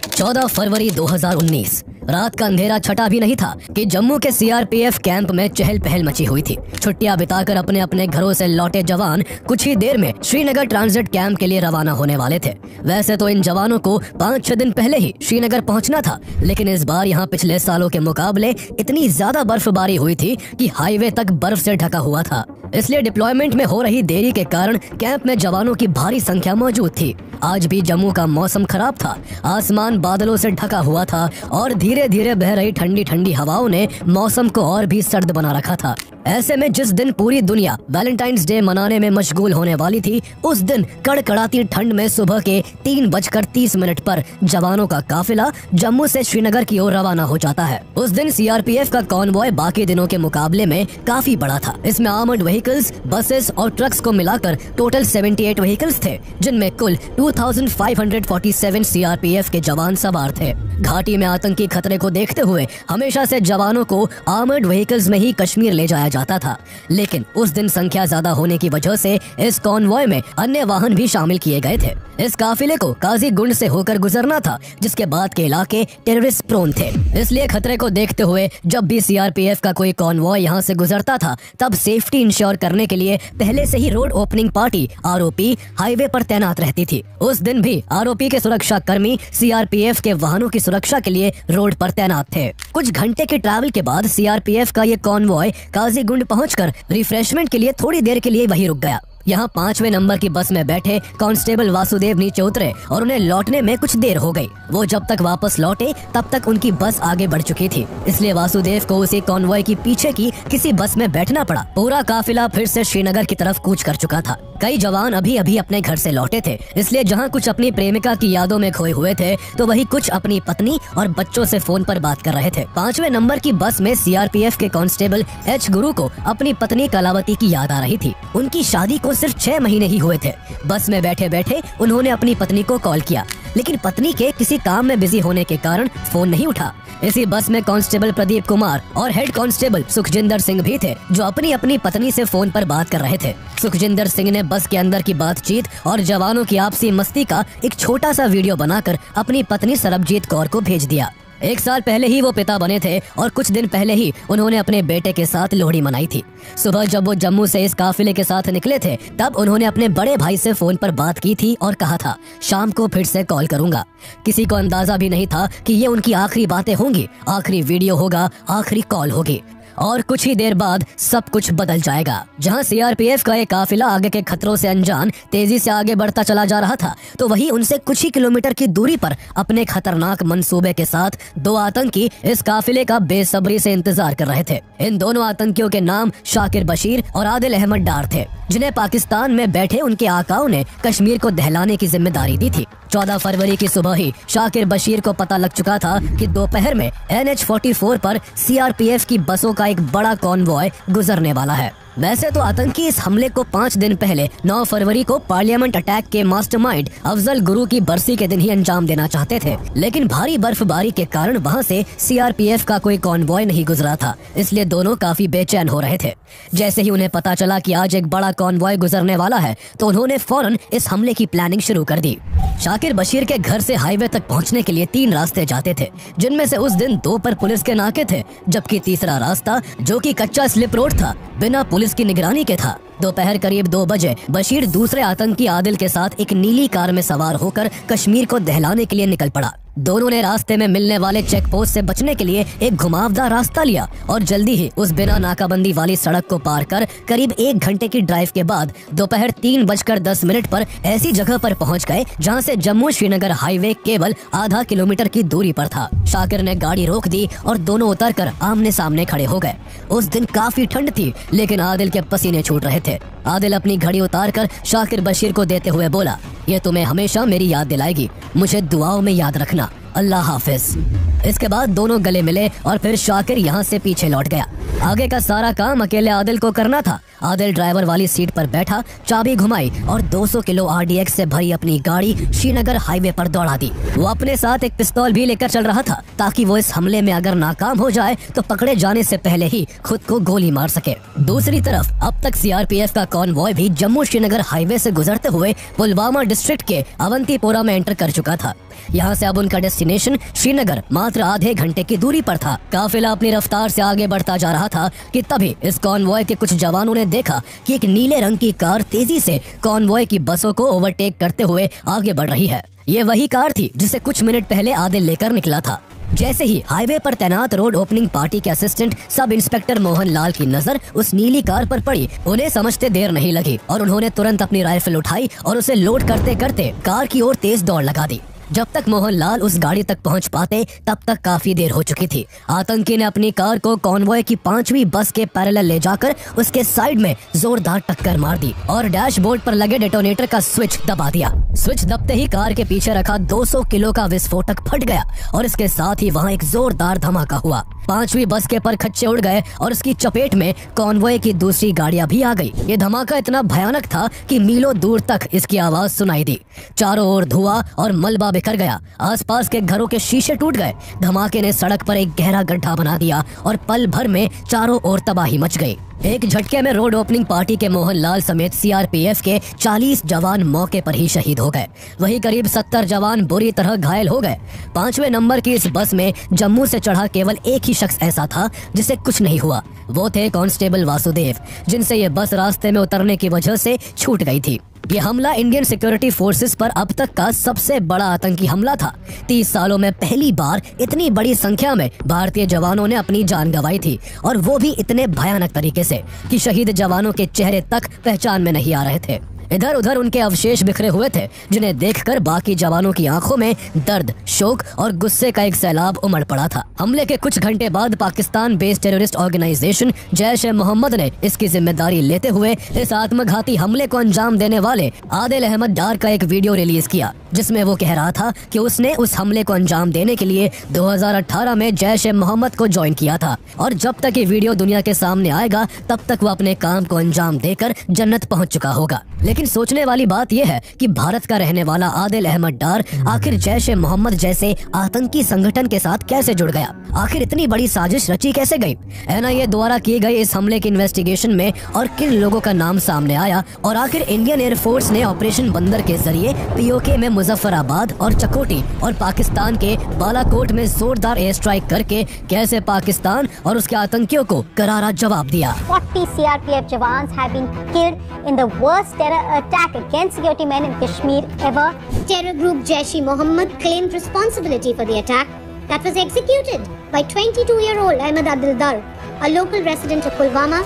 14 फरवरी 2019 रात का अंधेरा छटा भी नहीं था कि जम्मू के सीआरपीएफ कैंप में चहल पहल मची हुई थी। छुट्टियां बिताकर अपने अपने घरों से लौटे जवान कुछ ही देर में श्रीनगर ट्रांजिट कैंप के लिए रवाना होने वाले थे। वैसे तो इन जवानों को 5-6 दिन पहले ही श्रीनगर पहुंचना था, लेकिन इस बार यहाँ पिछले सालों के मुकाबले इतनी ज्यादा बर्फबारी हुई थी कि हाईवे तक बर्फ से ढका हुआ था। इसलिए डिप्लॉयमेंट में हो रही देरी के कारण कैंप में जवानों की भारी संख्या मौजूद थी। आज भी जम्मू का मौसम खराब था, आसमान बादलों से ढका हुआ था और धीरे धीरे बह रही ठंडी ठंडी हवाओं ने मौसम को और भी सर्द बना रखा था। ऐसे में जिस दिन पूरी दुनिया वैलेंटाइंस डे मनाने में मशगूल होने वाली थी, उस दिन कड़कड़ाती ठंड में सुबह के 3:30 पर जवानों का काफिला जम्मू से श्रीनगर की ओर रवाना हो जाता है। उस दिन सीआरपीएफ का कॉन्वॉय बाकी दिनों के मुकाबले में काफी बड़ा था। इसमें आर्मर्ड व्हीकल्स, बसेस और ट्रक्स को मिलाकर टोटल 78 व्हीकल्स थे, जिनमें कुल 2547 सीआरपीएफ के जवान सवार थे। घाटी में आतंकी खतरे को देखते हुए हमेशा से जवानों को आर्मर्ड व्हीकल्स में ही कश्मीर ले जाया जाता था, लेकिन उस दिन संख्या ज्यादा होने की वजह से इस कॉन्वॉय में अन्य वाहन भी शामिल किए गए थे। इस काफिले को काजीगुंड से होकर गुजरना था, जिसके बाद के इलाके टेररिस्ट प्रोन थे। इसलिए खतरे को देखते हुए जब भी सीआरपीएफ का कोई कॉन्वॉय यहाँ से गुजरता था, तब सेफ्टी इंश्योर करने के लिए पहले से ही road opening party ROP highway पर तैनात रहती थी। उस दिन भी आरओपी के सुरक्षा कर्मी सीआरपीएफ के वाहनों की सुरक्षा के लिए रोड पर तैनात थे। कुछ घंटे के ट्रैवल के बाद सीआरपीएफ का ये कॉन्वॉय काजीगुंड पहुंचकर रिफ्रेशमेंट के लिए थोड़ी देर के लिए वहीं रुक गया। यहाँ 5वें नंबर की बस में बैठे कांस्टेबल वासुदेव नीचे उतरे और उन्हें लौटने में कुछ देर हो गई। वो जब तक वापस लौटे तब तक उनकी बस आगे बढ़ चुकी थी, इसलिए वासुदेव को उसी कॉन्वॉय की पीछे की किसी बस में बैठना पड़ा। पूरा काफिला फिर से श्रीनगर की तरफ कूच कर चुका था। कई जवान अभी अभी अपने घर से लौटे थे, इसलिए जहाँ कुछ अपनी प्रेमिका की यादों में खोए हुए थे, तो वही कुछ अपनी पत्नी और बच्चों से फोन पर बात कर रहे थे। 5वें नंबर की बस में सीआरपीएफ के कांस्टेबल एच गुरु को अपनी पत्नी कलावती की याद आ रही थी। उनकी शादी को सिर्फ 6 महीने ही हुए थे। बस में बैठे बैठे उन्होंने अपनी पत्नी को कॉल किया, लेकिन पत्नी के किसी काम में बिजी होने के कारण फोन नहीं उठा। इसी बस में कांस्टेबल प्रदीप कुमार और हेड कांस्टेबल सुखजिंदर सिंह भी थे, जो अपनी अपनी पत्नी से फोन पर बात कर रहे थे। सुखजिंदर सिंह ने बस के अंदर की बातचीत और जवानों की आपसी मस्ती का एक छोटा सा वीडियो बनाकर अपनी पत्नी सरबजीत कौर को भेज दिया। 1 साल पहले ही वो पिता बने थे और कुछ दिन पहले ही उन्होंने अपने बेटे के साथ लोहड़ी मनाई थी। सुबह जब वो जम्मू से इस काफिले के साथ निकले थे, तब उन्होंने अपने बड़े भाई से फोन पर बात की थी और कहा था शाम को फिर से कॉल करूंगा। किसी को अंदाजा भी नहीं था कि ये उनकी आखिरी बातें होंगी, आखिरी वीडियो होगा, आखिरी कॉल होगी। और कुछ ही देर बाद सब कुछ बदल जाएगा। जहां सीआरपीएफ का एक काफिला आगे के खतरों से अनजान तेजी से आगे बढ़ता चला जा रहा था, तो वहीं उनसे कुछ ही किलोमीटर की दूरी पर अपने खतरनाक मंसूबे के साथ 2 आतंकी इस काफिले का बेसब्री से इंतजार कर रहे थे। इन दोनों आतंकियों के नाम शाकिर बशीर और आदिल अहमद डार थे, जिन्हें पाकिस्तान में बैठे उनके आकाओं ने कश्मीर को दहलाने की जिम्मेदारी दी थी। 14 फरवरी की सुबह ही शाकिर बशीर को पता लग चुका था कि दोपहर में NH-44 पर सीआरपीएफ की बसों का एक बड़ा कॉन्वॉय गुजरने वाला है। वैसे तो आतंकी इस हमले को 5 दिन पहले 9 फरवरी को पार्लियामेंट अटैक के मास्टरमाइंड अफजल गुरु की बरसी के दिन ही अंजाम देना चाहते थे, लेकिन भारी बर्फबारी के कारण वहां से सीआरपीएफ का कोई कॉन्वॉय नहीं गुजरा था, इसलिए दोनों काफी बेचैन हो रहे थे। जैसे ही उन्हें पता चला कि आज एक बड़ा कॉन्वॉय गुजरने वाला है, तो उन्होंने फौरन इस हमले की प्लानिंग शुरू कर दी। शाकिर बशीर के घर से हाईवे तक पहुंचने के लिए 3 रास्ते जाते थे, जिनमें से उस दिन 2 पर पुलिस के नाके थे, जबकि तीसरा रास्ता, जो कि कच्चा स्लिप रोड था, बिना पुलिस की निगरानी के था। दोपहर करीब 2 बजे बशीर दूसरे आतंकी आदिल के साथ एक नीली कार में सवार होकर कश्मीर को दहलाने के लिए निकल पड़ा। दोनों ने रास्ते में मिलने वाले चेक पोस्ट से बचने के लिए एक घुमावदार रास्ता लिया और जल्दी ही उस बिना नाकाबंदी वाली सड़क को पार कर करीब 1 घंटे की ड्राइव के बाद दोपहर 3:10 पर ऐसी जगह पर पहुंच गए जहां से जम्मू श्रीनगर हाईवे केवल आधा किलोमीटर की दूरी पर था। शाकिर ने गाड़ी रोक दी और दोनों उतरकर आमने सामने खड़े हो गए। उस दिन काफी ठंड थी, लेकिन आदिल के पसीने छूट रहे थे। आदिल अपनी घड़ी उतारकर शाकिर बशीर को देते हुए बोला, ये तुम्हें हमेशा मेरी याद दिलाएगी, मुझे दुआओं में याद रखना, अल्लाह हाफिज। इसके बाद दोनों गले मिले और फिर शाकिर यहाँ से पीछे लौट गया। आगे का सारा काम अकेले आदिल को करना था। आदिल ड्राइवर वाली सीट पर बैठा, चाबी घुमाई और 200 किलो RDX से भरी अपनी गाड़ी श्रीनगर हाईवे पर दौड़ा दी। वो अपने साथ एक पिस्तौल भी लेकर चल रहा था, ताकि वो इस हमले में अगर नाकाम हो जाए तो पकड़े जाने से पहले ही खुद को गोली मार सके। दूसरी तरफ अब तक सीआरपीएफ का कॉन्वॉय भी जम्मू श्रीनगर हाईवे से गुजरते हुए पुलवामा डिस्ट्रिक्ट के अवंतीपोरा में एंटर कर चुका था। यहाँ से अब उनका डेस्टिनेशन श्रीनगर मात्र आधे घंटे की दूरी पर था। काफिला अपनी रफ्तार से आगे बढ़ता जा रहा था कि तभी इस कॉन्वॉय के कुछ जवानों ने देखा कि एक नीले रंग की कार तेजी से कॉन्वॉय की बसों को ओवरटेक करते हुए आगे बढ़ रही है। ये वही कार थी जिसे कुछ मिनट पहले आदिल लेकर निकला था। जैसे ही हाईवे पर तैनात रोड ओपनिंग पार्टी के assistant sub inspector Mohan Lal की नजर उस नीली कार पर पड़ी, उन्हें समझते देर नहीं लगी और उन्होंने तुरंत अपनी राइफल उठाई और उसे लोड करते करते कार की ओर तेज दौड़ लगा दी। जब तक मोहन लाल उस गाड़ी तक पहुंच पाते तब तक काफी देर हो चुकी थी। आतंकी ने अपनी कार को कॉन्वॉय की 5वीं बस के पैरेलल ले जाकर उसके साइड में जोरदार टक्कर मार दी और डैशबोर्ड पर लगे डेटोनेटर का स्विच दबा दिया। स्विच दबते ही कार के पीछे रखा 200 किलो का विस्फोटक फट गया और इसके साथ ही वहाँ एक जोरदार धमाका हुआ। 5वीं बस के पर खच्चे उड़ गए और उसकी चपेट में कॉन्वॉय की दूसरी गाड़ियां भी आ गई। ये धमाका इतना भयानक था कि मीलों दूर तक इसकी आवाज सुनाई दी। चारों ओर धुआं और मलबा बिखर गया, आसपास के घरों के शीशे टूट गए। धमाके ने सड़क पर एक गहरा गड्ढा बना दिया और पल भर में चारों ओर तबाही मच गई। एक झटके में रोड ओपनिंग पार्टी के मोहन लाल समेत सीआरपीएफ के 40 जवान मौके पर ही शहीद हो गए। वहीं करीब 70 जवान बुरी तरह घायल हो गए। 5वें नंबर की इस बस में जम्मू से चढ़ा केवल एक ही शख्स ऐसा था जिसे कुछ नहीं हुआ। वो थे कांस्टेबल वासुदेव, जिनसे ये बस रास्ते में उतरने की वजह से छूट गई थी। ये हमला इंडियन सिक्योरिटी फोर्सेस पर अब तक का सबसे बड़ा आतंकी हमला था। 30 सालों में पहली बार इतनी बड़ी संख्या में भारतीय जवानों ने अपनी जान गंवाई थी और वो भी इतने भयानक तरीके से कि शहीद जवानों के चेहरे तक पहचान में नहीं आ रहे थे। इधर उधर उनके अवशेष बिखरे हुए थे, जिन्हें देखकर बाकी जवानों की आंखों में दर्द, शोक और गुस्से का एक सैलाब उमड़ पड़ा था। हमले के कुछ घंटे बाद Pakistan based terrorist organization Jaish-e-Mohammed ने इसकी जिम्मेदारी लेते हुए इस आत्मघाती हमले को अंजाम देने वाले आदिल अहमद डार का एक वीडियो रिलीज किया, जिसमें वो कह रहा था कि उसने उस हमले को अंजाम देने के लिए 2018 में जैश-ए-मोहम्मद को ज्वाइन किया था और जब तक ये वीडियो दुनिया के सामने आएगा तब तक वो अपने काम को अंजाम देकर जन्नत पहुंच चुका होगा। लेकिन सोचने वाली बात यह है कि भारत का रहने वाला आदिल अहमद डार आखिर जैश-ए-मोहम्मद जैसे आतंकी संगठन के साथ कैसे जुड़ गया? आखिर इतनी बड़ी साजिश रची कैसे गई? एनआईए द्वारा किए गए इस हमले की इन्वेस्टिगेशन में और किन लोगों का नाम सामने आया और आखिर इंडियन एयरफोर्स ने ऑपरेशन बंदर के जरिए पीओके में मुजफ्फराबाद और चकोटी और पाकिस्तान के बालाकोट में जोरदार एयर स्ट्राइक करके कैसे पाकिस्तान और उसके आतंकियों को करारा जवाब दिया। 40 CRPF jawans have been killed in the worst terror attack against security men in Kashmir ever. Terror group Jaish-e-Mohammed claimed responsibility for the attack that was executed by 22-year-old Ahmed Adil Dar, a local resident of Pulwama.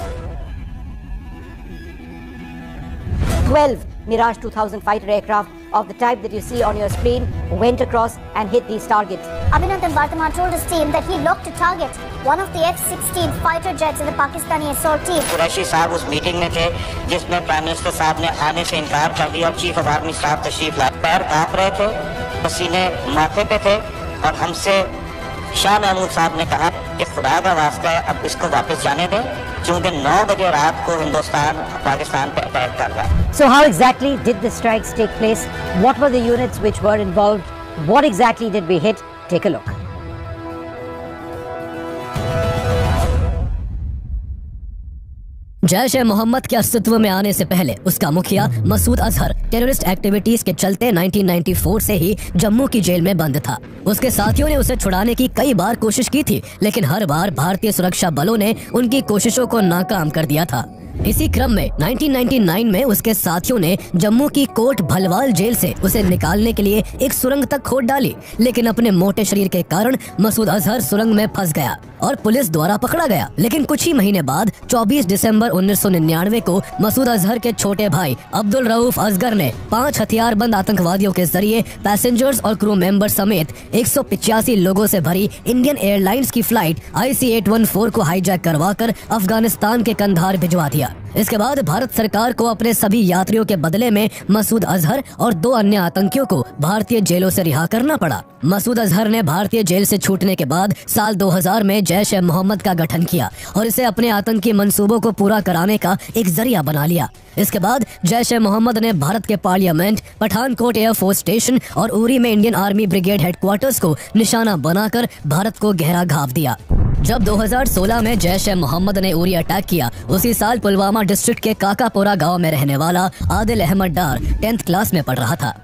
12 Mirage 2000 fighter aircraft of the type that you see on your screen went across and hit these targets. Abhinandan Vartman told his team that he locked to target one of the F-16 fighter jets in the Pakistani assault team. Qureshi साहब उस meeting में थे जिसमें prime minister साहब ने आने से इनकार कर दिया और चीफ ऑफ आर्मी साहब तशरीफ लाए। पैर कांप रहे थे, पसीने माथे पे थे और हमसे शाह महमूद साहब ने कहा कि खुदा का वास्ता है अब इसको वापस जाने दें, क्योंकि 9 बजे रात को हिंदुस्तान पाकिस्तान पे अटैक कर रहा है। So how exactly did the strikes take place? What were the units which were involved? What exactly did we hit? Take a look. Jaish-e-Mohammed के अस्तित्व में आने से पहले उसका मुखिया मसूद अजहर टेररिस्ट एक्टिविटीज के चलते 1994 से ही जम्मू की जेल में बंद था। उसके साथियों ने उसे छुड़ाने की कई बार कोशिश की थी, लेकिन हर बार भारतीय सुरक्षा बलों ने उनकी कोशिशों को नाकाम कर दिया था। इसी क्रम में 1999 में उसके साथियों ने जम्मू की कोट भलवाल जेल से उसे निकालने के लिए एक सुरंग तक खोद डाली, लेकिन अपने मोटे शरीर के कारण मसूद अजहर सुरंग में फंस गया और पुलिस द्वारा पकड़ा गया। लेकिन कुछ ही महीने बाद 24 दिसंबर 1999 को मसूद अजहर के छोटे भाई अब्दुल रऊफ असगर ने 5 हथियारबंद आतंकवादियों के जरिए पैसेंजर्स और क्रू मेंबर समेत 185 लोगों से भरी इंडियन एयरलाइंस की फ्लाइट IC-814 को हाईजैक करवाकर अफगानिस्तान के कंधार भिजवा दिया। इसके बाद भारत सरकार को अपने सभी यात्रियों के बदले में मसूद अजहर और 2 अन्य आतंकियों को भारतीय जेलों से रिहा करना पड़ा। मसूद अजहर ने भारतीय जेल से छूटने के बाद साल 2000 में जैश-ए-मोहम्मद का गठन किया और इसे अपने आतंकी मंसूबों को पूरा कराने का एक जरिया बना लिया। इसके बाद जैश-ए-मोहम्मद ने भारत के पार्लियामेंट, पठानकोट एयरफोर्स स्टेशन और उरी में इंडियन आर्मी ब्रिगेड हेडक्वार्टर्स को निशाना बनाकर भारत को गहरा घाव दिया। जब 2016 में जैश-ए-मोहम्मद ने उरी अटैक किया, उसी साल पुलवामा डिस्ट्रिक्ट के काकापोरा गांव में रहने वाला आदिल अहमद डार 10th क्लास में पढ़ रहा था।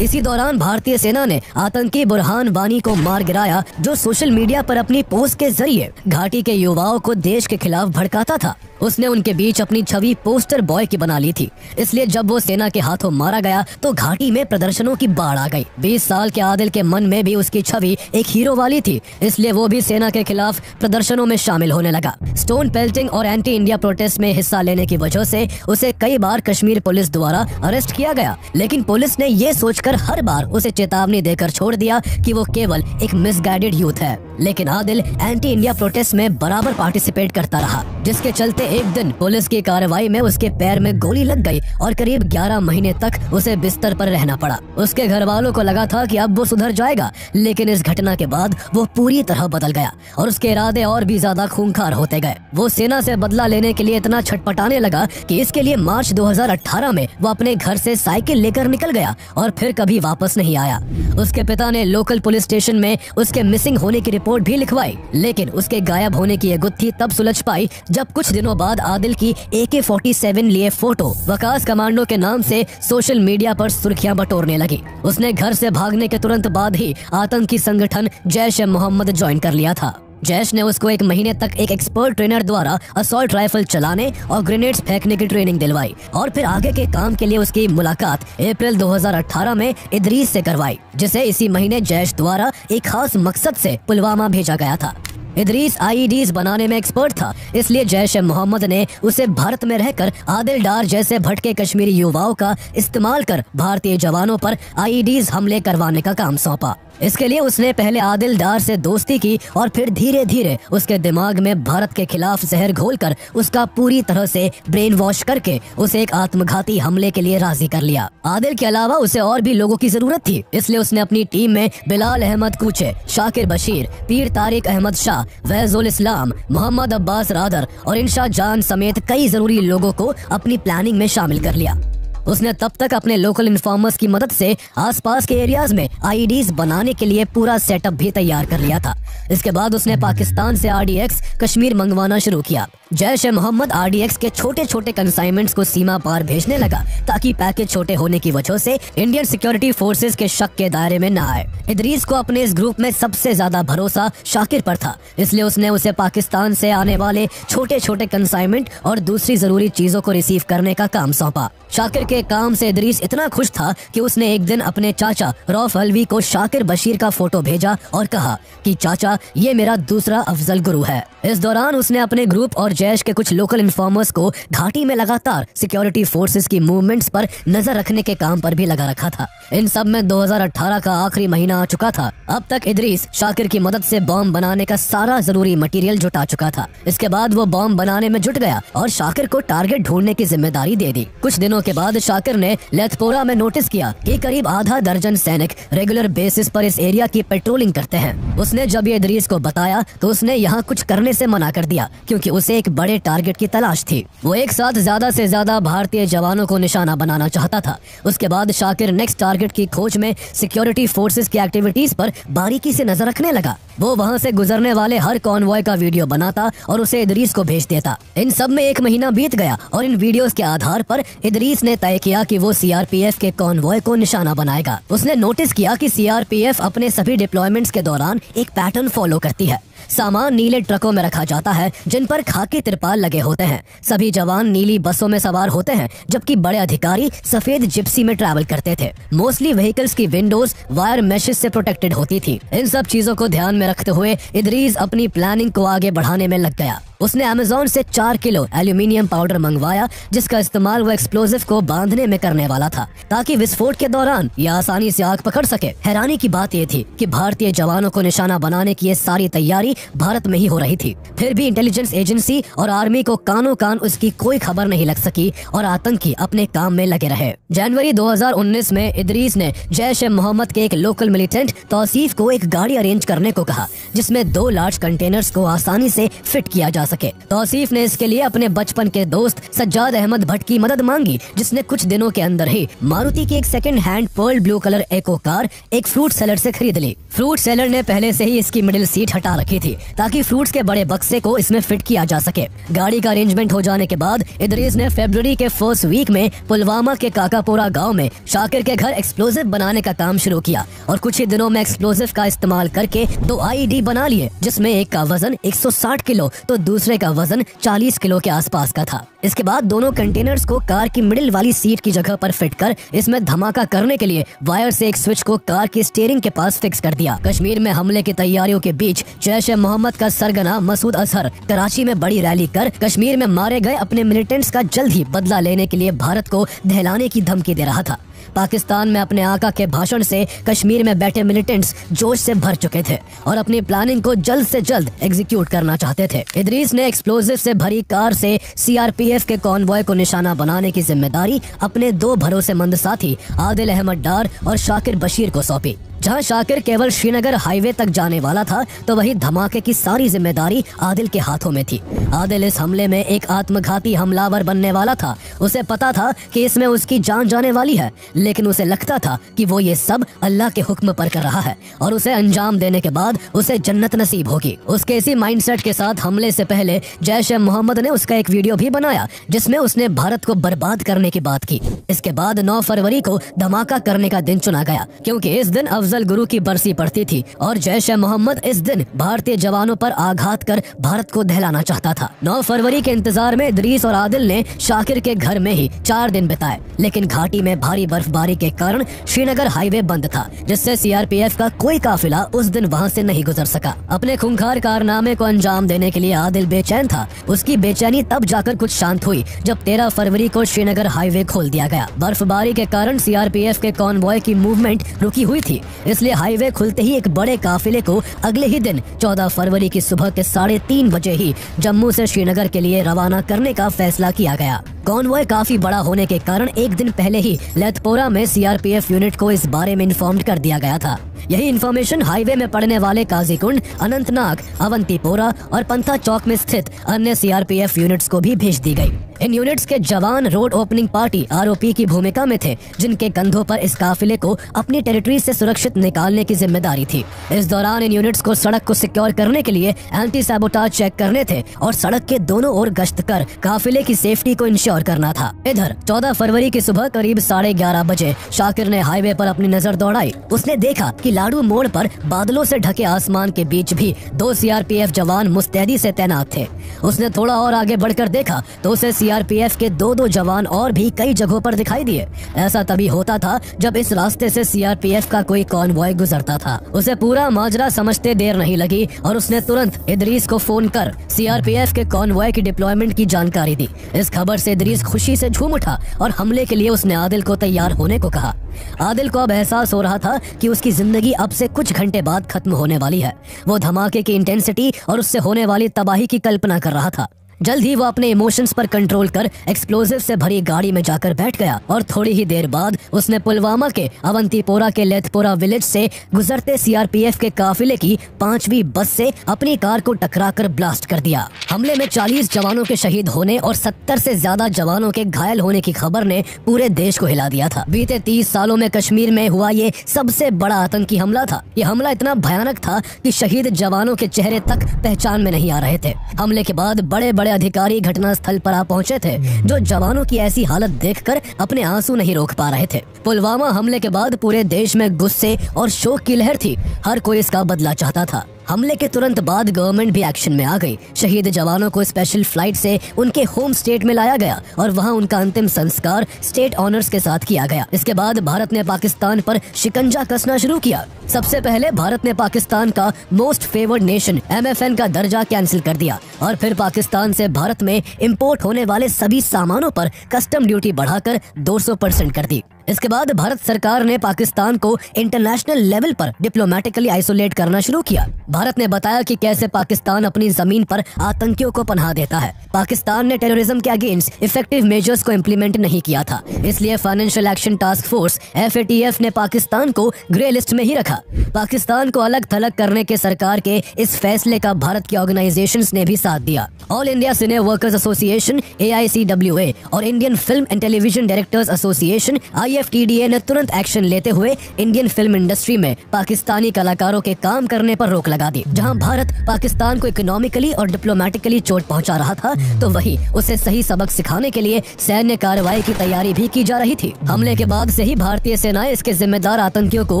इसी दौरान भारतीय सेना ने आतंकी बुरहान वानी को मार गिराया, जो सोशल मीडिया पर अपनी पोस्ट के जरिए घाटी के युवाओं को देश के खिलाफ भड़काता था। उसने उनके बीच अपनी छवि पोस्टर बॉय की बना ली थी, इसलिए जब वो सेना के हाथों मारा गया तो घाटी में प्रदर्शनों की बाढ़ आ गई। 20 साल के आदिल के मन में भी उसकी छवि एक हीरो वाली थी, इसलिए वो भी सेना के खिलाफ प्रदर्शनों में शामिल होने लगा। स्टोन पेल्टिंग और एंटी इंडिया प्रोटेस्ट में हिस्सा लेने की वजह से उसे कई बार कश्मीर पुलिस द्वारा अरेस्ट किया गया, लेकिन पुलिस ने ये सोचकर हर बार उसे चेतावनी देकर छोड़ दिया कि वो केवल एक मिसगाइडेड यूथ है। लेकिन आदिल एंटी इंडिया प्रोटेस्ट में बराबर पार्टिसिपेट करता रहा, जिसके चलते एक दिन पुलिस की कार्रवाई में उसके पैर में गोली लग गई और करीब 11 महीने तक उसे बिस्तर पर रहना पड़ा। उसके घर वालों को लगा था कि अब वो सुधर जाएगा, लेकिन इस घटना के बाद वो पूरी तरह बदल गया और उसके इरादे और भी ज्यादा खूंखार होते गए। वो सेना से बदला लेने के लिए इतना छटपटाने लगा कि इसके लिए मार्च 2018 में वो अपने घर से साइकिल लेकर निकल गया और फिर कभी वापस नहीं आया। उसके पिता ने लोकल पुलिस स्टेशन में उसके मिसिंग होने की रिपोर्ट भी लिखवाई, लेकिन उसके गायब होने की ये गुत्थी तब सुलझ पाई जब कुछ दिनों बाद आदिल की AK-47 लिए फोटो वकास कमांडो के नाम से सोशल मीडिया पर सुर्खियां बटोरने लगी। उसने घर से भागने के तुरंत बाद ही आतंकी संगठन जैश-ए-मोहम्मद ज्वाइन कर लिया था। जैश ने उसको 1 महीने तक एक एक्सपर्ट ट्रेनर द्वारा असॉल्ट राइफल चलाने और ग्रेनेड्स फेंकने की ट्रेनिंग दिलवाई और फिर आगे के काम के लिए उसकी मुलाकात अप्रैल 2018 में इदरीस से करवाई, जिसे इसी महीने जैश द्वारा एक खास मकसद से पुलवामा भेजा गया था। इदरीस IEDs बनाने में एक्सपर्ट था, इसलिए जैश-ए-मोहम्मद ने उसे भारत में रहकर आदिल डार जैसे भटके कश्मीरी युवाओं का इस्तेमाल कर भारतीय जवानों पर IEDs हमले करवाने का काम सौंपा। इसके लिए उसने पहले आदिल डार से दोस्ती की और फिर धीरे धीरे उसके दिमाग में भारत के खिलाफ जहर घोलकर उसका पूरी तरह से ब्रेन वॉश करके उसे एक आत्मघाती हमले के लिए राजी कर लिया। आदिल के अलावा उसे और भी लोगों की जरूरत थी, इसलिए उसने अपनी टीम में बिलाल अहमद कूचे, शाकिर बशीर, पीर तारिक अहमद शाह, वैजुल इस्लाम, मोहम्मद अब्बास रादर और इंशा जान समेत कई जरूरी लोगों को अपनी प्लानिंग में शामिल कर लिया। उसने तब तक अपने लोकल इन्फॉर्मर्स की मदद से आसपास के एरियाज में IEDs बनाने के लिए पूरा सेटअप भी तैयार कर लिया था। इसके बाद उसने पाकिस्तान से RDX कश्मीर मंगवाना शुरू किया। जैश-ए-मोहम्मद RDX के छोटे छोटे कंसाइनमेंट्स को सीमा पार भेजने लगा ताकि पैकेज छोटे होने की वजह से इंडियन सिक्योरिटी फोर्सेस के शक के दायरे में न आए। इदरीस को अपने इस ग्रुप में सबसे ज्यादा भरोसा शाकिर पर था, इसलिए उसने उसे पाकिस्तान से आने वाले छोटे छोटे कंसाइनमेंट और दूसरी जरूरी चीजों को रिसीव करने का काम सौंपा। शाकिर के काम से इदरीस इतना खुश था कि उसने एक दिन अपने चाचा रौफ अलवी को शाकिर बशीर का फोटो भेजा और कहा कि चाचा, ये मेरा दूसरा अफजल गुरु है। इस दौरान उसने अपने ग्रुप और जैश के कुछ लोकल इन्फॉर्मर्स को घाटी में लगातार सिक्योरिटी फोर्सेस की मूवमेंट्स पर नजर रखने के काम पर भी लगा रखा था। इन सब में 2018 का आखिरी महीना आ चुका था। अब तक इदरीस शाकिर की मदद से बॉम्ब बनाने का सारा जरूरी मटेरियल जुटा चुका था। इसके बाद वो बॉम्ब बनाने में जुट गया और शाकिर को टारगेट ढूंढने की जिम्मेदारी दे दी। कुछ दिनों के बाद शाकिर ने लेथपोरा में नोटिस किया कि करीब आधा दर्जन सैनिक रेगुलर बेसिस पर इस एरिया की पेट्रोलिंग करते हैं। उसने जब ये इदरीस को बताया तो उसने यहाँ कुछ करने से मना कर दिया, क्योंकि उसे एक बड़े टारगेट की तलाश थी। वो एक साथ ज्यादा से ज्यादा भारतीय जवानों को निशाना बनाना चाहता था। उसके बाद शाकिर नेक्स्ट टारगेट की खोज में सिक्योरिटी फोर्सेस की एक्टिविटीज पर बारीकी से नजर रखने लगा। वो वहाँ से गुजरने वाले हर कॉन्वॉय का वीडियो बनाता और उसे इदरीस को भेज देता। इन सब में 1 महीना बीत गया और इन वीडियोस के आधार पर इदरीस ने तय किया कि वो CRPF के कॉन्वॉय को निशाना बनाएगा। उसने नोटिस किया कि CRPF अपने सभी डिप्लॉयमेंट्स के दौरान एक पैटर्न फॉलो करती है। सामान नीले ट्रकों में रखा जाता है जिन पर खाकी तिरपाल लगे होते हैं। सभी जवान नीली बसों में सवार होते हैं, जबकि बड़े अधिकारी सफेद जिप्सी में ट्रैवल करते थे। मोस्टली व्हीकल्स की विंडोज वायर मेशेस से प्रोटेक्टेड होती थी। इन सब चीजों को ध्यान में रखते हुए इदरीस अपनी प्लानिंग को आगे बढ़ाने में लग गया। उसने अमेज़न से 4 किलो एल्यूमिनियम पाउडर मंगवाया, जिसका इस्तेमाल वो एक्सप्लोजिव को बांधने में करने वाला था, ताकि विस्फोट के दौरान यह आसानी से आग पकड़ सके। हैरानी की बात यह थी कि भारतीय जवानों को निशाना बनाने की ये सारी तैयारी भारत में ही हो रही थी। फिर भी इंटेलिजेंस एजेंसी और आर्मी को कानों कान उसकी कोई खबर नहीं लग सकी और आतंकी अपने काम में लगे रहे। जनवरी 2019 में इदरीस ने जैश-ए-मोहम्मद के एक लोकल मिलिटेंट तौसीफ को एक गाड़ी अरेंज करने को कहा, जिसमें 2 लार्ज कंटेनर्स को आसानी से फिट किया जा सके। तौसीफ ने इसके लिए अपने बचपन के दोस्त सज्जाद अहमद भट्ट की मदद मांगी, जिसने कुछ दिनों के अंदर ही मारुति की एक second hand pearl blue colour Eeco car एक फ्रूट सेलर से खरीद ली। फ्रूट सेलर ने पहले से ही इसकी मिडिल सीट हटा रखी थी ताकि फ्रूट्स के बड़े बक्से को इसमें फिट किया जा सके। गाड़ी का अरेंजमेंट हो जाने के बाद इदरीस ने फरवरी के फर्स्ट वीक में पुलवामा के काकापोरा गांव में शाकिर के घर एक्सप्लोजिव बनाने का काम शुरू किया और कुछ ही दिनों में एक्सप्लोजिव का इस्तेमाल करके 2 IED बना लिए, जिसमें एक का वजन 160 किलो तो दूसरे का वजन 40 किलो के आसपास का था। इसके बाद दोनों कंटेनर्स को कार की मिडिल वाली सीट की जगह पर फिट कर इसमें धमाका करने के लिए वायर से एक स्विच को कार की स्टीयरिंग के पास फिक्स कर दिया। कश्मीर में हमले की तैयारियों के बीच जैश-ए-मोहम्मद का सरगना मसूद अजहर कराची में बड़ी रैली कर कश्मीर में मारे गए अपने मिलिटेंट्स का जल्द ही बदला लेने के लिए भारत को दहलाने की धमकी दे रहा था। पाकिस्तान में अपने आका के भाषण से कश्मीर में बैठे मिलिटेंट्स जोश से भर चुके थे और अपनी प्लानिंग को जल्द से जल्द एग्जीक्यूट करना चाहते थे। इदरीस ने एक्सप्लोजिव से भरी कार से CRPF के कॉन्वॉय को निशाना बनाने की जिम्मेदारी अपने 2 भरोसेमंद साथी आदिल अहमद डार और शाकिर बशीर को सौंपी। जहां शाकिर केवल श्रीनगर हाईवे तक जाने वाला था तो वही धमाके की सारी जिम्मेदारी आदिल के हाथों में थी। आदिल इस हमले में एक आत्मघाती हमलावर बनने वाला था। उसे पता था कि इसमें उसकी जान जाने वाली है, लेकिन उसे लगता था कि वो ये सब अल्लाह के हुक्म पर कर रहा है और उसे अंजाम देने के बाद उसे जन्नत नसीब होगी। उसके इसी माइंडसेट के साथ हमले से पहले जैश-ए-मोहम्मद ने उसका एक वीडियो भी बनाया जिसमें उसने भारत को बर्बाद करने की बात की। इसके बाद 9 फरवरी को धमाका करने का दिन चुना गया क्योंकि इस दिन अफजल गुरु की बरसी पड़ती थी और जैश-ए-मोहम्मद इस दिन भारतीय जवानों पर आघात कर भारत को दहलाना चाहता था। 9 फरवरी के इंतजार में इदरीस और आदिल ने शाकिर के घर में ही 4 दिन बिताए, लेकिन घाटी में भारी बर्फबारी के कारण श्रीनगर हाईवे बंद था, जिससे CRPF का कोई काफिला उस दिन वहां से नहीं गुजर सका। अपने खूंखार कारनामे को अंजाम देने के लिए आदिल बेचैन था। उसकी बेचैनी तब जाकर कुछ शांत हुई जब 13 फरवरी को श्रीनगर हाईवे खोल दिया गया। बर्फबारी के कारण CRPF के कॉन्वॉय की मूवमेंट रुकी हुई थी, इसलिए हाईवे खुलते ही एक बड़े काफिले को अगले ही दिन 14 फरवरी की सुबह के 3:30 बजे ही जम्मू से श्रीनगर के लिए रवाना करने का फैसला किया गया। कॉन्वॉय काफी बड़ा होने के कारण एक दिन पहले ही लेथपोरा में CRPF यूनिट को इस बारे में इन्फॉर्म कर दिया गया था। यही इन्फॉर्मेशन हाईवे में पड़ने वाले काजीकुंड, अनंतनाग, अवंतीपोरा और पंथा चौक में स्थित अन्य CRPF यूनिट्स को भी भेज दी गई। इन यूनिट्स के जवान रोड ओपनिंग पार्टी ROP की भूमिका में थे, जिनके कंधों पर इस काफिले को अपनी टेरिटरी से सुरक्षित निकालने की जिम्मेदारी थी। इस दौरान इन यूनिट्स को सड़क को सिक्योर करने के लिए एंटी सैबोटाज चेक करने थे और सड़क के दोनों ओर गश्त कर काफिले की सेफ्टी को इंश्योर करना था। इधर 14 फरवरी की सुबह करीब 11:30 बजे शाकिर ने हाईवे पर अपनी नजर दौड़ाई। उसने देखा कि लाडू मोड़ पर बादलों से ढके आसमान के बीच भी 2 CRPF जवान मुस्तैदी से तैनात थे। उसने थोड़ा और आगे बढ़कर देखा तो उसे CRPF के 2 जवान और भी कई जगहों पर दिखाई दिए। ऐसा तभी होता था जब इस रास्ते से CRPF का कोई कॉन्वॉय गुजरता था। उसे पूरा माजरा समझते देर नहीं लगी और उसने तुरंत इदरीस को फोन कर CRPF के कॉन्वॉय की डिप्लॉयमेंट की जानकारी दी। इस खबर से इदरीस खुशी से झूम उठा और हमले के लिए उसने आदिल को तैयार होने को कहा। आदिल को अब एहसास हो रहा था कि उसकी जिंदगी अब से कुछ घंटे बाद खत्म होने वाली है। वो धमाके की इंटेंसिटी और उससे होने वाली तबाही की कल्पना कर रहा था। जल्द ही वो अपने इमोशंस पर कंट्रोल कर एक्सप्लोजिव से भरी गाड़ी में जाकर बैठ गया और थोड़ी ही देर बाद उसने पुलवामा के अवंतीपोरा के लेथपोरा विलेज से गुजरते CRPF के काफिले की 5वीं बस से अपनी कार को टकराकर ब्लास्ट कर दिया। हमले में 40 जवानों के शहीद होने और 70 से ज्यादा जवानों के घायल होने की खबर ने पूरे देश को हिला दिया था। बीते 30 सालों में कश्मीर में हुआ ये सबसे बड़ा आतंकी हमला था। ये हमला इतना भयानक था कि शहीद जवानों के चेहरे तक पहचान में नहीं आ रहे थे। हमले के बाद बड़े बड़े अधिकारी घटना स्थल पर आ पहुंचे थे, जो जवानों की ऐसी हालत देखकर अपने आंसू नहीं रोक पा रहे थे। पुलवामा हमले के बाद पूरे देश में गुस्से और शोक की लहर थी। हर कोई इसका बदला चाहता था। हमले के तुरंत बाद गवर्नमेंट भी एक्शन में आ गई। शहीद जवानों को स्पेशल फ्लाइट से उनके होम स्टेट में लाया गया और वहां उनका अंतिम संस्कार स्टेट ऑनर्स के साथ किया गया। इसके बाद भारत ने पाकिस्तान पर शिकंजा कसना शुरू किया। सबसे पहले भारत ने पाकिस्तान का मोस्ट फेवर्ड नेशन MFN का दर्जा कैंसिल कर दिया और फिर पाकिस्तान से भारत में इंपोर्ट होने वाले सभी सामानों पर कस्टम ड्यूटी बढ़ाकर 200% कर दी। इसके बाद भारत सरकार ने पाकिस्तान को इंटरनेशनल लेवल पर डिप्लोमेटिकली आइसोलेट करना शुरू किया। भारत ने बताया कि कैसे पाकिस्तान अपनी जमीन पर आतंकियों को पनाह देता है। पाकिस्तान ने टेररिज्म के अगेंस्ट इफेक्टिव मेजर्स को इम्प्लीमेंट नहीं किया था, इसलिए financial action task force FATF ने पाकिस्तान को ग्रे लिस्ट में ही रखा। पाकिस्तान को अलग थलग करने के सरकार के इस फैसले का भारत की ऑर्गेनाइजेशंस ने भी साथ साथ दिया। ऑल इंडिया सिने वर्कर्स एसोसिएशन AICWA और Indian film and television directors association IFTDA ने तुरंत एक्शन लेते हुए इंडियन फिल्म इंडस्ट्री में पाकिस्तानी कलाकारों के काम करने पर रोक लगा दी। जहां भारत पाकिस्तान को इकोनॉमिकली और डिप्लोमेटिकली चोट पहुंचा रहा था, तो वहीं उसे सही सबक सिखाने के लिए सैन्य कार्रवाई की तैयारी भी की जा रही थी। हमले के बाद से ही भारतीय सेनाएं इसके जिम्मेदार आतंकियों को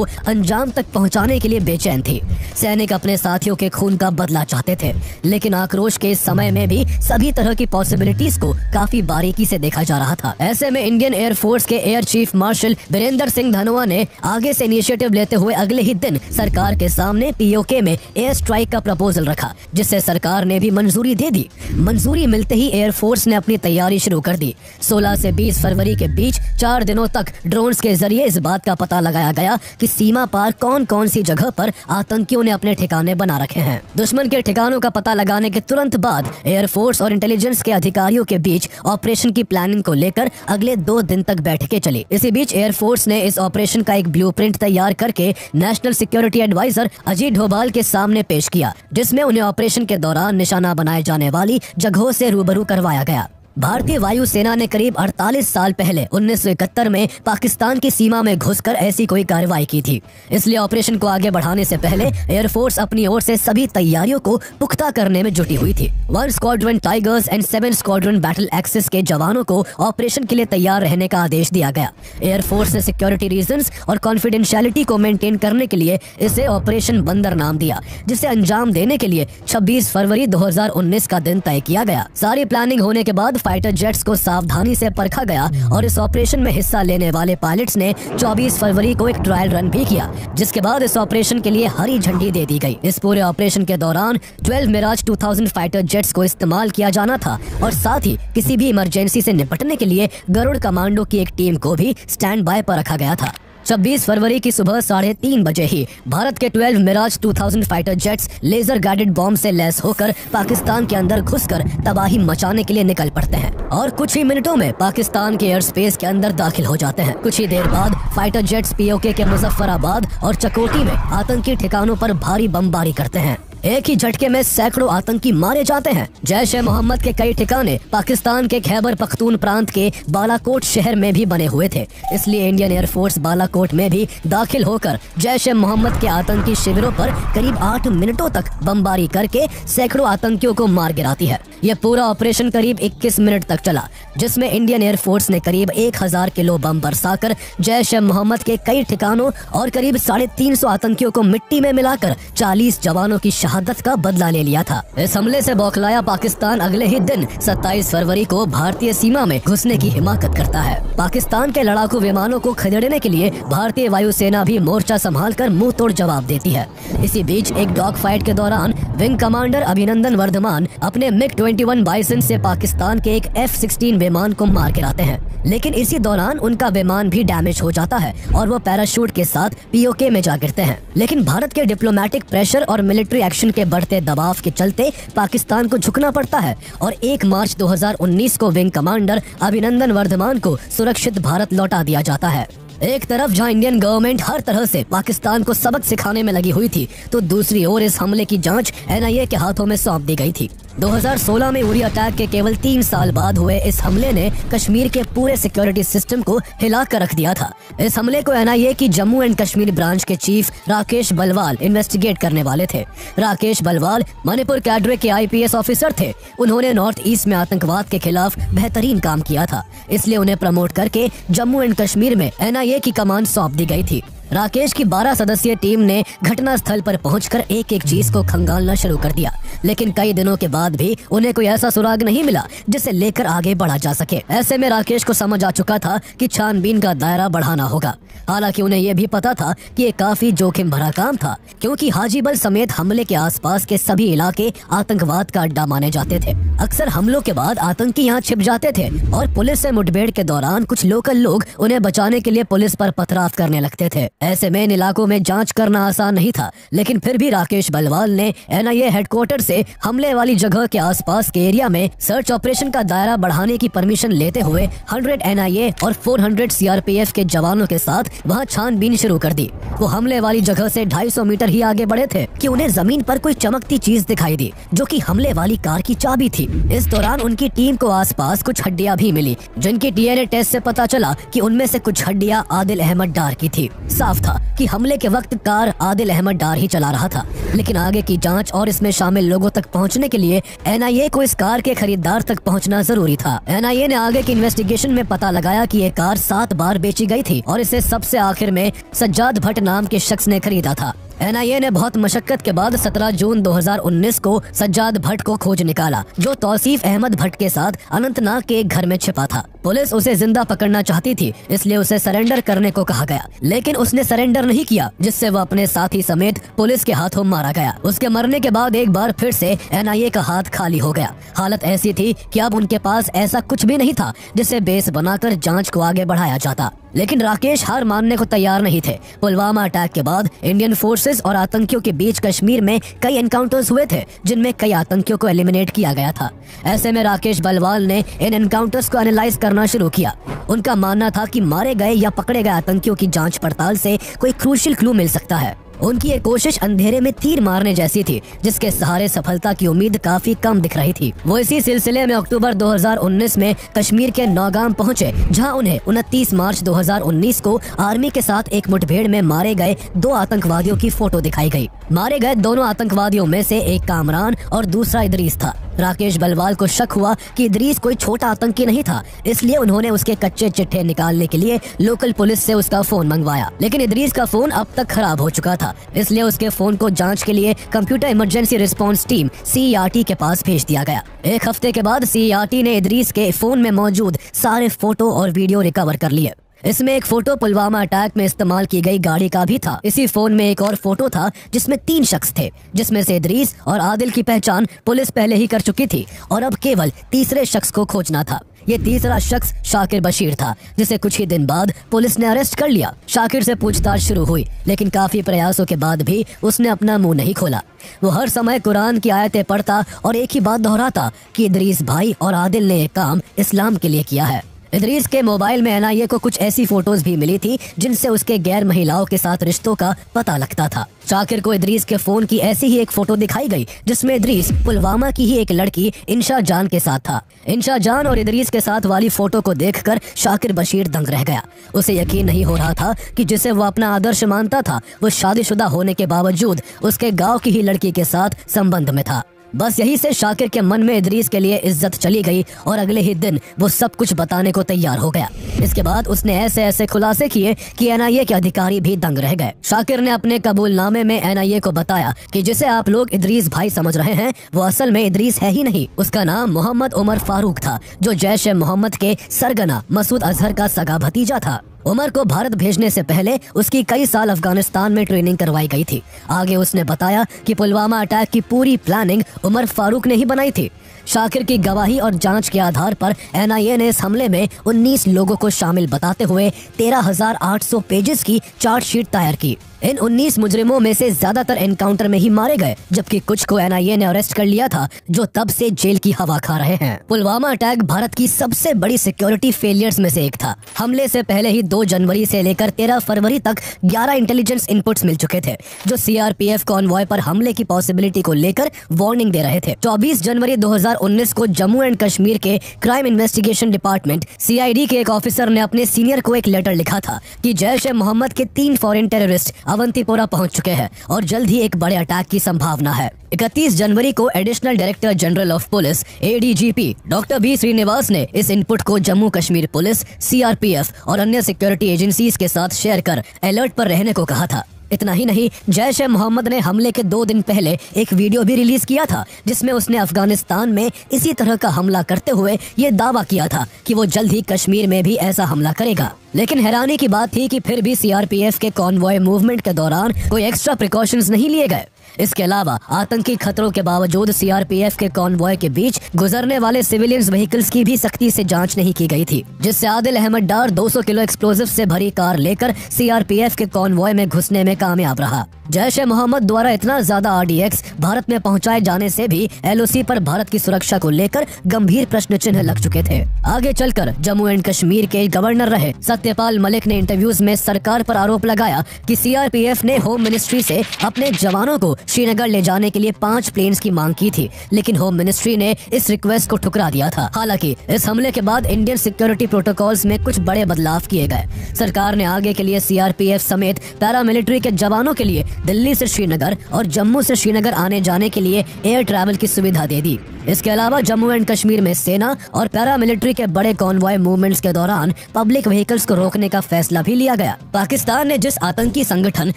अंजाम तक पहुंचाने के लिए बेचैन थी। सैनिक अपने साथियों के खून का बदला चाहते थे, लेकिन आक्रोश के इस समय में भी सभी तरह की पॉसिबिलिटीज को काफी बारीकी से देखा जा रहा था। ऐसे में इंडियन एयर फोर्स के air chief marshal Birender Singh Dhanoa ने आगे से इनिशिएटिव लेते हुए अगले ही दिन सरकार के सामने POK में एयर स्ट्राइक का प्रपोजल रखा, जिससे सरकार ने भी मंजूरी दे दी। मंजूरी मिलते ही एयर फोर्स ने अपनी तैयारी शुरू कर दी। 16 से 20 फरवरी के बीच 4 दिनों तक ड्रोन्स के जरिए इस बात का पता लगाया गया कि सीमा पार कौन कौन सी जगह पर आतंकियों ने अपने ठिकाने बना रखे हैं। दुश्मन के ठिकानों का पता लगाने के तुरंत बाद एयरफोर्स और इंटेलिजेंस के अधिकारियों के बीच ऑपरेशन की प्लानिंग को लेकर अगले 2 दिन तक बैठकें चली। इसी बीच एयरफोर्स ने इस ऑपरेशन का एक ब्लूप्रिंट तैयार करके national security adviser Ajit Doval के सामने पेश किया, जिसमें उन्हें ऑपरेशन के दौरान निशाना बनाए जाने वाली जगहों से रूबरू करवाया गया। भारतीय वायुसेना ने करीब 48 साल पहले 1971 में पाकिस्तान की सीमा में घुसकर ऐसी कोई कार्रवाई की थी। इसलिए ऑपरेशन को आगे बढ़ाने से पहले एयरफोर्स अपनी ओर से सभी तैयारियों को पुख्ता करने में जुटी हुई थी। 1 squadron tigers and 7 squadron battle axis के जवानों को ऑपरेशन के लिए तैयार रहने का आदेश दिया गया। एयरफोर्स ने सिक्योरिटी रीजंस और कॉन्फिडेंशियलिटी को मेंटेन करने के लिए इसे ऑपरेशन बंदर नाम दिया, जिसे अंजाम देने के लिए 26 फरवरी 2019 का दिन तय किया गया। सारी प्लानिंग होने के बाद फाइटर जेट्स को सावधानी से परखा गया और इस ऑपरेशन में हिस्सा लेने वाले पायलट्स ने 24 फरवरी को एक ट्रायल रन भी किया, जिसके बाद इस ऑपरेशन के लिए हरी झंडी दे दी गई। इस पूरे ऑपरेशन के दौरान 12 मिराज 2000 फाइटर जेट्स को इस्तेमाल किया जाना था और साथ ही किसी भी इमरजेंसी से निपटने के लिए गरुड़ कमांडो की एक टीम को भी स्टैंड बाय पर रखा गया था। 26 फरवरी की सुबह 3:30 बजे ही भारत के 12 Mirage 2000 fighter jets laser guided bomb से लैस होकर पाकिस्तान के अंदर घुसकर तबाही मचाने के लिए निकल पड़ते हैं और कुछ ही मिनटों में पाकिस्तान के एयर स्पेस के अंदर दाखिल हो जाते हैं। कुछ ही देर बाद फाइटर जेट्स POK के मुजफ्फराबाद और चकोटी में आतंकी ठिकानों पर भारी बमबारी करते हैं। एक ही झटके में सैकड़ों आतंकी मारे जाते हैं। जैश-ए-मोहम्मद के कई ठिकाने पाकिस्तान के खैबर पख्तून प्रांत के बालाकोट शहर में भी बने हुए थे, इसलिए इंडियन एयरफोर्स बालाकोट में भी दाखिल होकर जैश-ए-मोहम्मद के आतंकी शिविरों पर करीब 8 मिनटों तक बमबारी करके सैकड़ों आतंकियों को मार गिराती है। यह पूरा ऑपरेशन करीब 21 मिनट तक चला, जिसमें इंडियन एयरफोर्स ने करीब 1000 किलो बम बरसाकर जैश-ए-मोहम्मद के कई ठिकानों और करीब 350 आतंकियों को मिट्टी में मिलाकर 40 जवानों की शहादत का बदला ले लिया था। इस हमले से बौखलाया पाकिस्तान अगले ही दिन 27 फरवरी को भारतीय सीमा में घुसने की हिमाकत करता है। पाकिस्तान के लड़ाकू विमानों को खदेड़ने के लिए भारतीय वायुसेना भी मोर्चा संभालकर मुंह तोड़ जवाब देती है। इसी बीच एक डॉग फाइट के दौरान विंग कमांडर अभिनंदन वर्धमान अपने MiG-21 बाइसन से पाकिस्तान के एक F-16 विमान को मार गिराते हैं, लेकिन इसी दौरान उनका विमान भी डैमेज हो जाता है और वो पैराशूट के साथ POK में जा गिरते हैं। लेकिन भारत के डिप्लोमेटिक प्रेशर और मिलिट्री एक्शन के बढ़ते दबाव के चलते पाकिस्तान को झुकना पड़ता है और 1 मार्च 2019 को विंग कमांडर अभिनंदन वर्धमान को सुरक्षित भारत लौटा दिया जाता है। एक तरफ जहां इंडियन गवर्नमेंट हर तरह से पाकिस्तान को सबक सिखाने में लगी हुई थी, तो दूसरी ओर इस हमले की जांच NIA के हाथों में सौंप दी गई थी। 2016 में उरी अटैक के केवल 3 साल बाद हुए इस हमले ने कश्मीर के पूरे सिक्योरिटी सिस्टम को हिला कर रख दिया था। इस हमले को NIA की जम्मू एंड कश्मीर ब्रांच के चीफ राकेश बलवाल इन्वेस्टिगेट करने वाले थे। राकेश बलवाल मणिपुर कैडरे के IPS ऑफिसर थे। उन्होंने नॉर्थ ईस्ट में आतंकवाद के खिलाफ बेहतरीन काम किया था, इसलिए उन्हें प्रमोट करके जम्मू एंड कश्मीर में NIA की कमान सौंप दी गई थी। राकेश की 12 सदस्यीय टीम ने घटना स्थल पर पहुंचकर एक एक चीज को खंगालना शुरू कर दिया, लेकिन कई दिनों के बाद भी उन्हें कोई ऐसा सुराग नहीं मिला जिसे लेकर आगे बढ़ा जा सके। ऐसे में राकेश को समझ आ चुका था कि छानबीन का दायरा बढ़ाना होगा। हालांकि उन्हें यह भी पता था कि ये काफी जोखिम भरा काम था, क्योंकि हाजीबल समेत हमले के आसपास के सभी इलाके आतंकवाद का अड्डा माने जाते थे। अक्सर हमलों के बाद आतंकी यहाँ छिप जाते थे और पुलिस से मुठभेड़ के दौरान कुछ लोकल लोग उन्हें बचाने के लिए पुलिस पर पथराव करने लगते थे। ऐसे में इन इलाकों में जांच करना आसान नहीं था, लेकिन फिर भी राकेश बलवाल ने NIA हेडक्वार्टर से हमले वाली जगह के आसपास के एरिया में सर्च ऑपरेशन का दायरा बढ़ाने की परमिशन लेते हुए 100 NIA और 400 CRPF के जवानों के साथ वहां छानबीन शुरू कर दी। वो हमले वाली जगह से 250 मीटर ही आगे बढ़े थे कि उन्हें जमीन पर कोई चमकती चीज दिखाई दी, जो कि हमले वाली कार की चाबी थी। इस दौरान उनकी टीम को आसपास कुछ हड्डियां भी मिली, जिनकी DNA टेस्ट से पता चला कि उनमें से कुछ हड्डियां आदिल अहमद डार की थी। साफ था कि हमले के वक्त कार आदिल अहमद डार ही चला रहा था, लेकिन आगे की जांच और इसमें शामिल लोगों तक पहुंचने के लिए NIA को इस कार के खरीदार तक पहुंचना जरूरी था। NIA ने आगे की इन्वेस्टिगेशन में पता लगाया कि ये कार 7 बार बेची गई थी और इसे सबसे आखिर में सज्जाद भट्ट नाम के शख्स ने खरीदा था। NIA ने बहुत मशक्कत के बाद 17 जून 2019 को सज्जाद भट्ट को खोज निकाला, जो तौसीफ अहमद भट्ट के साथ अनंतनाग के एक घर में छिपा था। पुलिस उसे जिंदा पकड़ना चाहती थी, इसलिए उसे सरेंडर करने को कहा गया, लेकिन उसने सरेंडर नहीं किया, जिससे वो अपने साथी समेत पुलिस के हाथों मारा गया। उसके मरने के बाद एक बार फिर से NIA का हाथ खाली हो गया। हालत ऐसी थी कि अब उनके पास ऐसा कुछ भी नहीं था जिसे बेस बनाकर जांच को आगे बढ़ाया जाता। लेकिन राकेश हार मानने को तैयार नहीं थे। पुलवामा अटैक के बाद इंडियन फोर्सेस और आतंकियों के बीच कश्मीर में कई एनकाउंटर्स हुए थे, जिनमें कई आतंकियों को एलिमिनेट किया गया था। ऐसे में राकेश बलवाल ने इन एनकाउंटर्स को एनालाइज करना शुरू किया। उनका मानना था कि मारे गए या पकड़े गए आतंकियों की जांच पड़ताल से कोई क्रूशियल क्लू मिल सकता है। उनकी ये कोशिश अंधेरे में तीर मारने जैसी थी, जिसके सहारे सफलता की उम्मीद काफी कम दिख रही थी। वो इसी सिलसिले में अक्टूबर 2019 में कश्मीर के नौगाम पहुंचे, जहां उन्हें 29 मार्च 2019 को आर्मी के साथ एक मुठभेड़ में मारे गए 2 आतंकवादियों की फोटो दिखाई गई। मारे गए दोनों आतंकवादियों में से एक कामरान और दूसरा इदरीस था। राकेश बलवाल को शक हुआ कि इदरीस कोई छोटा आतंकी नहीं था, इसलिए उन्होंने उसके कच्चे चिट्ठे निकालने के लिए लोकल पुलिस से उसका फोन मंगवाया। लेकिन इदरीस का फोन अब तक खराब हो चुका था, इसलिए उसके फोन को जांच के लिए computer emergency response team CERT के पास भेज दिया गया। एक हफ्ते के बाद CERT ने इदरीस के फोन में मौजूद सारे फोटो और वीडियो रिकवर कर लिए। इसमें एक फोटो पुलवामा अटैक में इस्तेमाल की गई गाड़ी का भी था। इसी फोन में एक और फोटो था जिसमें 3 शख्स थे, जिसमें से इदरीस और आदिल की पहचान पुलिस पहले ही कर चुकी थी और अब केवल तीसरे शख्स को खोजना था। ये तीसरा शख्स शाकिर बशीर था, जिसे कुछ ही दिन बाद पुलिस ने अरेस्ट कर लिया। शाकिर से पूछताछ शुरू हुई, लेकिन काफी प्रयासों के बाद भी उसने अपना मुंह नहीं खोला। वो हर समय कुरान की आयतें पढ़ता और एक ही बात दोहराता कि इदरीस भाई और आदिल ने ये काम इस्लाम के लिए किया है। इदरीस के मोबाइल में NIA को कुछ ऐसी फोटोज भी मिली थी जिनसे उसके गैर महिलाओं के साथ रिश्तों का पता लगता था। शाकिर को इदरीस के फोन की ऐसी ही एक फोटो दिखाई गई, जिसमें इदरीस पुलवामा की ही एक लड़की इंशा जान के साथ था। इंशा जान और इदरीस के साथ वाली फोटो को देखकर शाकिर बशीर दंग रह गया। उसे यकीन नहीं हो रहा था कि जिसे वो अपना आदर्श मानता था, वो शादीशुदा होने के बावजूद उसके गाँव की ही लड़की के साथ संबंध में था। बस यही से शाकिर के मन में इदरीस के लिए इज्जत चली गई और अगले ही दिन वो सब कुछ बताने को तैयार हो गया। इसके बाद उसने ऐसे ऐसे खुलासे किए कि NIA के अधिकारी भी दंग रह गए। शाकिर ने अपने कबूलनामे में NIA को बताया कि जिसे आप लोग इदरीस भाई समझ रहे हैं, वो असल में इदरीस है ही नहीं। उसका नाम मोहम्मद उमर फारूक था, जो जैश-ए-मोहम्मद के सरगना मसूद अजहर का सगा भतीजा था। उमर को भारत भेजने से पहले उसकी कई साल अफगानिस्तान में ट्रेनिंग करवाई गई थी। आगे उसने बताया कि पुलवामा अटैक की पूरी प्लानिंग उमर फारूक ने ही बनाई थी। शाकिर की गवाही और जांच के आधार पर NIA ने इस हमले में 19 लोगों को शामिल बताते हुए 13,800 पेजेस की चार्जशीट तैयार की। इन 19 मुजरिमों में से ज्यादातर एनकाउंटर में ही मारे गए, जबकि कुछ को NIA ने अरेस्ट कर लिया था, जो तब से जेल की हवा खा रहे हैं। पुलवामा अटैक भारत की सबसे बड़ी सिक्योरिटी फेलियर्स में से एक था। हमले से पहले ही 2 जनवरी से लेकर 13 फरवरी तक 11 इंटेलिजेंस इनपुट्स मिल चुके थे, जो CRPF कॉन्वॉय पर हमले की पॉसिबिलिटी को लेकर वार्निंग दे रहे थे। 24 जनवरी 2019 को जम्मू एंड कश्मीर के क्राइम इन्वेस्टिगेशन डिपार्टमेंट CID के एक ऑफिसर ने अपने सीनियर को एक लेटर लिखा था कि जैश-ए-मोहम्मद के 3 फॉरेन टेररिस्ट अवंतीपोरा पहुंच चुके हैं और जल्द ही एक बड़े अटैक की संभावना है। 31 जनवरी को additional director general of police ADGP doctor B Srinivas ने इस इनपुट को जम्मू कश्मीर पुलिस, CRPF और अन्य सिक्योरिटी एजेंसीज के साथ शेयर कर अलर्ट पर रहने को कहा था। इतना ही नहीं, जैश-ए-मोहम्मद ने हमले के 2 दिन पहले एक वीडियो भी रिलीज किया था, जिसमें उसने अफगानिस्तान में इसी तरह का हमला करते हुए ये दावा किया था कि वो जल्द ही कश्मीर में भी ऐसा हमला करेगा। लेकिन हैरानी की बात थी कि फिर भी CRPF के कॉन्वॉय मूवमेंट के दौरान कोई एक्स्ट्रा प्रिकॉशंस नहीं लिए गए। इसके अलावा आतंकी खतरों के बावजूद सीआरपीएफ के कॉन्वॉय के बीच गुजरने वाले सिविलियंस व्हीकल्स की भी सख्ती से जांच नहीं की गई थी, जिससे आदिल अहमद डार 200 किलो एक्सप्लोजिव से भरी कार लेकर सीआरपीएफ के कॉन्वॉय में घुसने में कामयाब रहा। जैश-ए-मोहम्मद द्वारा इतना ज्यादा आरडीएक्स भारत में पहुंचाए जाने से भी एलओसी पर भारत की सुरक्षा को लेकर गंभीर प्रश्न चिन्ह लग चुके थे। आगे चलकर जम्मू एंड कश्मीर के गवर्नर रहे सत्यपाल मलिक ने इंटरव्यूज में सरकार पर आरोप लगाया कि सीआरपीएफ ने होम मिनिस्ट्री से अपने जवानों को श्रीनगर ले जाने के लिए 5 प्लेन्स की मांग की थी, लेकिन होम मिनिस्ट्री ने इस रिक्वेस्ट को ठुकरा दिया था। हालांकि इस हमले के बाद इंडियन सिक्योरिटी प्रोटोकॉल्स में कुछ बड़े बदलाव किए गए। सरकार ने आगे के लिए सीआरपीएफ समेत पैरामिलिट्री के जवानों के लिए दिल्ली से श्रीनगर और जम्मू से श्रीनगर आने जाने के लिए एयर ट्रैवल की सुविधा दे दी। इसके अलावा जम्मू एंड कश्मीर में सेना और पैरामिलिट्री के बड़े कॉन्वॉय मूवमेंट्स के दौरान पब्लिक व्हीकल्स को रोकने का फैसला भी लिया गया। पाकिस्तान ने जिस आतंकी संगठन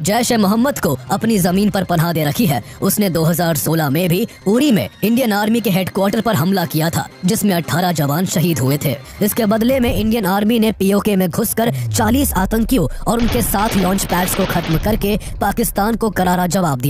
जैश-ए-मोहम्मद को अपनी जमीन पर पनाह दे रखी है, उसने 2016 में भी उरी में इंडियन आर्मी के हेडक्वार्टर पर हमला किया था, जिसमें 18 जवान शहीद हुए थे। इसके बदले में इंडियन आर्मी ने पीओके में घुसकर 40 आतंकियों और उनके साथ लॉन्च पैड्स को खत्म करके पाकिस्तान को करारा जवाब दिया।